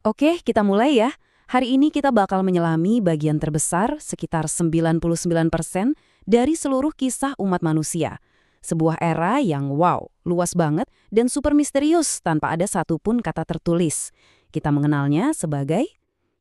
Oke, kita mulai ya. Hari ini kita bakal menyelami bagian terbesar, sekitar 99% dari seluruh kisah umat manusia. Sebuah era yang wow, luas banget dan super misterius tanpa ada satupun kata tertulis. Kita mengenalnya sebagai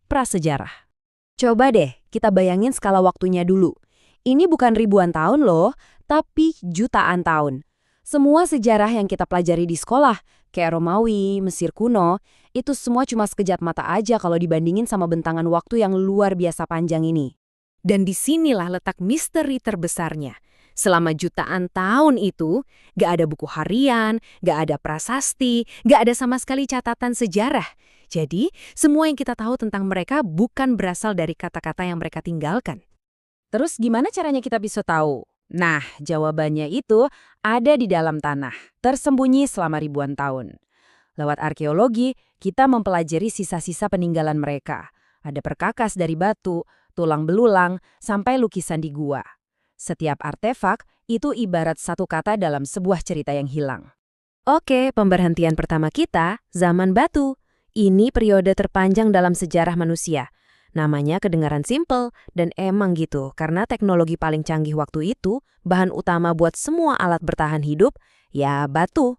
prasejarah. Coba deh, kita bayangin skala waktunya dulu. Ini bukan ribuan tahun loh, tapi jutaan tahun. Semua sejarah yang kita pelajari di sekolah, kayak Romawi, Mesir kuno, itu semua cuma sekejap mata aja kalau dibandingin sama bentangan waktu yang luar biasa panjang ini. Dan disinilah letak misteri terbesarnya. Selama jutaan tahun itu, gak ada buku harian, gak ada prasasti, gak ada sama sekali catatan sejarah. Jadi, semua yang kita tahu tentang mereka bukan berasal dari kata-kata yang mereka tinggalkan. Terus gimana caranya kita bisa tahu? Nah, jawabannya itu ada di dalam tanah, tersembunyi selama ribuan tahun. Lewat arkeologi, kita mempelajari sisa-sisa peninggalan mereka. Ada perkakas dari batu, tulang belulang, sampai lukisan di gua. Setiap artefak itu ibarat satu kata dalam sebuah cerita yang hilang. Oke, pemberhentian pertama kita, zaman batu. Ini periode terpanjang dalam sejarah manusia. Namanya kedengaran simpel, dan emang gitu, karena teknologi paling canggih waktu itu, bahan utama buat semua alat bertahan hidup, ya batu.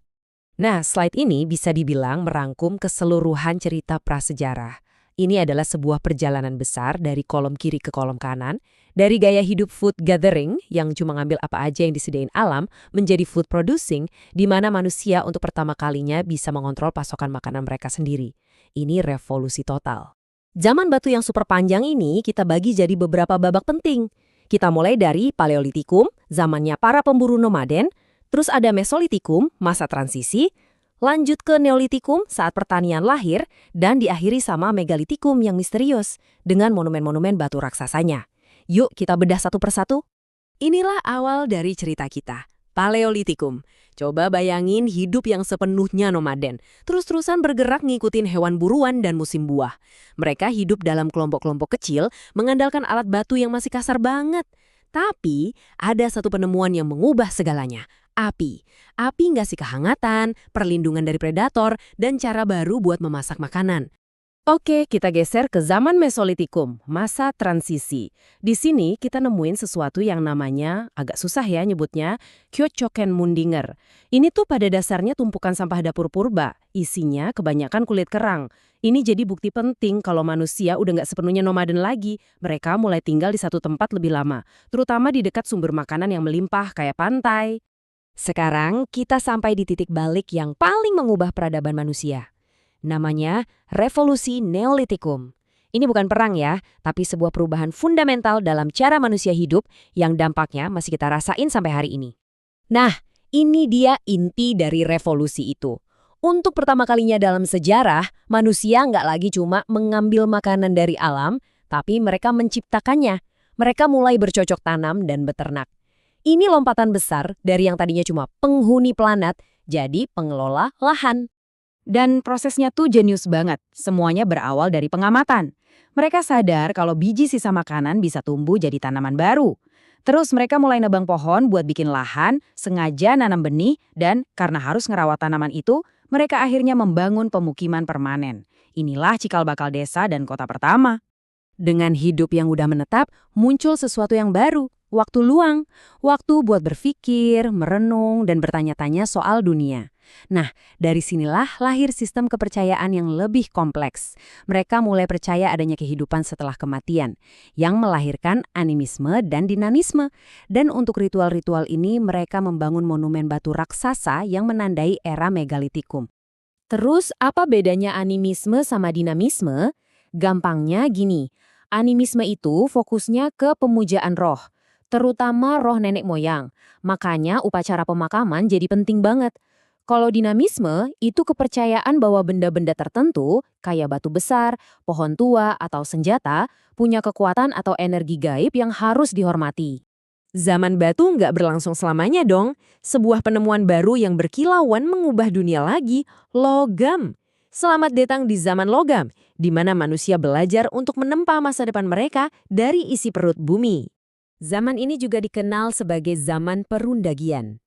Nah, slide ini bisa dibilang merangkum keseluruhan cerita prasejarah. Ini adalah sebuah perjalanan besar dari kolom kiri ke kolom kanan, dari gaya hidup food gathering yang cuma ngambil apa aja yang disediain alam, menjadi food producing, di mana manusia untuk pertama kalinya bisa mengontrol pasokan makanan mereka sendiri. Ini revolusi total. Zaman batu yang super panjang ini kita bagi jadi beberapa babak penting. Kita mulai dari Paleolitikum, zamannya para pemburu nomaden, terus ada Mesolitikum, masa transisi, lanjut ke Neolitikum saat pertanian lahir, dan diakhiri sama Megalitikum yang misterius, dengan monumen-monumen batu raksasanya. Yuk kita bedah satu persatu. Inilah awal dari cerita kita, Paleolitikum. Coba bayangin hidup yang sepenuhnya nomaden, terus-terusan bergerak ngikutin hewan buruan dan musim buah. Mereka hidup dalam kelompok-kelompok kecil, mengandalkan alat batu yang masih kasar banget. Tapi, ada satu penemuan yang mengubah segalanya. Api. Api ngasih kehangatan, perlindungan dari predator, dan cara baru buat memasak makanan. Oke, kita geser ke zaman Mesolitikum, masa transisi. Di sini kita nemuin sesuatu yang namanya, agak susah ya nyebutnya, Kyochokenmundinger. Ini tuh pada dasarnya tumpukan sampah dapur purba, isinya kebanyakan kulit kerang. Ini jadi bukti penting kalau manusia udah nggak sepenuhnya nomaden lagi. Mereka mulai tinggal di satu tempat lebih lama, terutama di dekat sumber makanan yang melimpah kayak pantai. Sekarang kita sampai di titik balik yang paling mengubah peradaban manusia. Namanya Revolusi Neolitikum. Ini bukan perang ya, tapi sebuah perubahan fundamental dalam cara manusia hidup yang dampaknya masih kita rasain sampai hari ini. Nah, ini dia inti dari revolusi itu. Untuk pertama kalinya dalam sejarah, manusia nggak lagi cuma mengambil makanan dari alam, tapi mereka menciptakannya. Mereka mulai bercocok tanam dan beternak. Ini lompatan besar dari yang tadinya cuma penghuni planet, jadi pengelola lahan. Dan prosesnya tuh jenius banget, semuanya berawal dari pengamatan. Mereka sadar kalau biji sisa makanan bisa tumbuh jadi tanaman baru. Terus mereka mulai nebang pohon buat bikin lahan, sengaja nanam benih, dan karena harus ngerawat tanaman itu, mereka akhirnya membangun pemukiman permanen. Inilah cikal bakal desa dan kota pertama. Dengan hidup yang udah menetap, muncul sesuatu yang baru, waktu luang. Waktu buat berpikir, merenung, dan bertanya-tanya soal dunia. Nah, dari sinilah lahir sistem kepercayaan yang lebih kompleks. Mereka mulai percaya adanya kehidupan setelah kematian, yang melahirkan animisme dan dinamisme. Dan untuk ritual-ritual ini, mereka membangun monumen batu raksasa yang menandai era megalitikum. Terus, apa bedanya animisme sama dinamisme? Gampangnya gini, animisme itu fokusnya ke pemujaan roh, terutama roh nenek moyang. Makanya upacara pemakaman jadi penting banget. Kalau dinamisme, itu kepercayaan bahwa benda-benda tertentu, kayak batu besar, pohon tua, atau senjata, punya kekuatan atau energi gaib yang harus dihormati. Zaman batu nggak berlangsung selamanya dong. Sebuah penemuan baru yang berkilauan mengubah dunia lagi, logam. Selamat datang di zaman logam, di mana manusia belajar untuk menempa masa depan mereka dari isi perut bumi. Zaman ini juga dikenal sebagai zaman perundagian.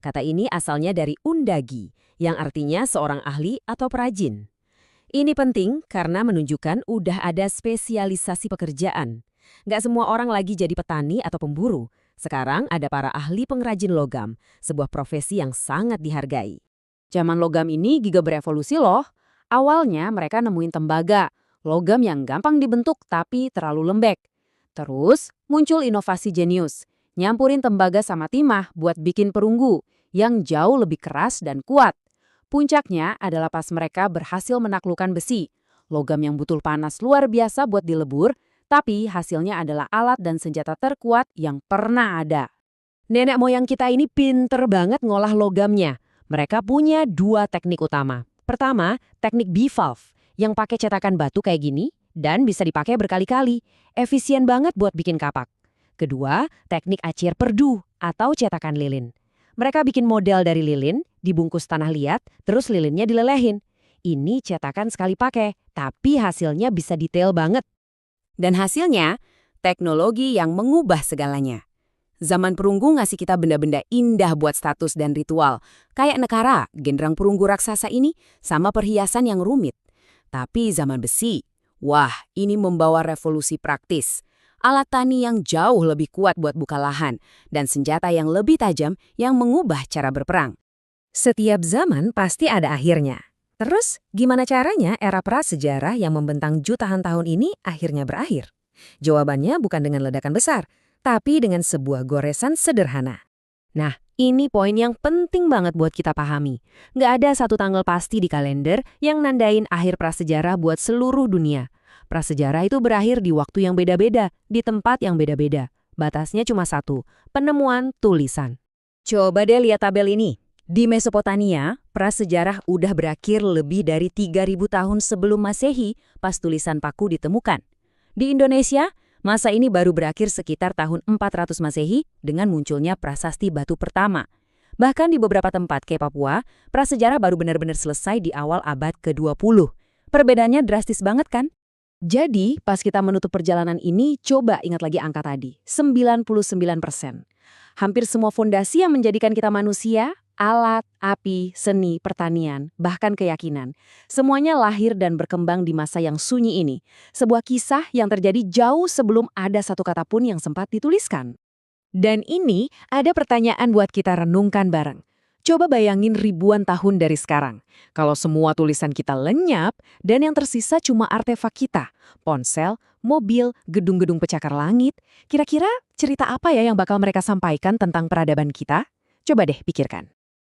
Kata ini asalnya dari undagi, yang artinya seorang ahli atau perajin. Ini penting karena menunjukkan udah ada spesialisasi pekerjaan. Nggak semua orang lagi jadi petani atau pemburu. Sekarang ada para ahli pengrajin logam, sebuah profesi yang sangat dihargai. Zaman logam ini giga berevolusi loh. Awalnya mereka nemuin tembaga, logam yang gampang dibentuk tapi terlalu lembek. Terus muncul inovasi jenius, nyampurin tembaga sama timah buat bikin perunggu yang jauh lebih keras dan kuat. Puncaknya adalah pas mereka berhasil menaklukkan besi, logam yang butuh panas luar biasa buat dilebur, tapi hasilnya adalah alat dan senjata terkuat yang pernah ada. Nenek moyang kita ini pinter banget ngolah logamnya. Mereka punya dua teknik utama. Pertama, teknik B-valve yang pakai cetakan batu kayak gini dan bisa dipakai berkali-kali. Efisien banget buat bikin kapak. Kedua, teknik acir perdu atau cetakan lilin. Mereka bikin model dari lilin, dibungkus tanah liat, terus lilinnya dilelehin. Ini cetakan sekali pakai, tapi hasilnya bisa detail banget. Dan hasilnya, teknologi yang mengubah segalanya. Zaman perunggu ngasih kita benda-benda indah buat status dan ritual. Kayak Nekara, genderang perunggu raksasa ini, sama perhiasan yang rumit. Tapi zaman besi, wah ini membawa revolusi praktis. Alat tani yang jauh lebih kuat buat buka lahan, dan senjata yang lebih tajam yang mengubah cara berperang. Setiap zaman pasti ada akhirnya. Terus, gimana caranya era prasejarah yang membentang jutaan tahun ini akhirnya berakhir? Jawabannya bukan dengan ledakan besar, tapi dengan sebuah goresan sederhana. Nah, ini poin yang penting banget buat kita pahami. Nggak ada satu tanggal pasti di kalender yang nandain akhir prasejarah buat seluruh dunia. Prasejarah itu berakhir di waktu yang beda-beda, di tempat yang beda-beda. Batasnya cuma satu, penemuan tulisan. Coba deh lihat tabel ini. Di Mesopotamia, prasejarah udah berakhir lebih dari 3.000 tahun sebelum Masehi pas tulisan paku ditemukan. Di Indonesia, masa ini baru berakhir sekitar tahun 400 Masehi dengan munculnya prasasti batu pertama. Bahkan di beberapa tempat kayak Papua, prasejarah baru benar-benar selesai di awal abad ke-20. Perbedaannya drastis banget kan? Jadi, pas kita menutup perjalanan ini, coba ingat lagi angka tadi, 99%. Hampir semua fondasi yang menjadikan kita manusia, alat, api, seni, pertanian, bahkan keyakinan. Semuanya lahir dan berkembang di masa yang sunyi ini. Sebuah kisah yang terjadi jauh sebelum ada satu kata pun yang sempat dituliskan. Dan ini ada pertanyaan buat kita renungkan bareng. Coba bayangin ribuan tahun dari sekarang. Kalau semua tulisan kita lenyap dan yang tersisa cuma artefak kita, ponsel, mobil, gedung-gedung pencakar langit, kira-kira cerita apa ya yang bakal mereka sampaikan tentang peradaban kita? Coba deh pikirkan.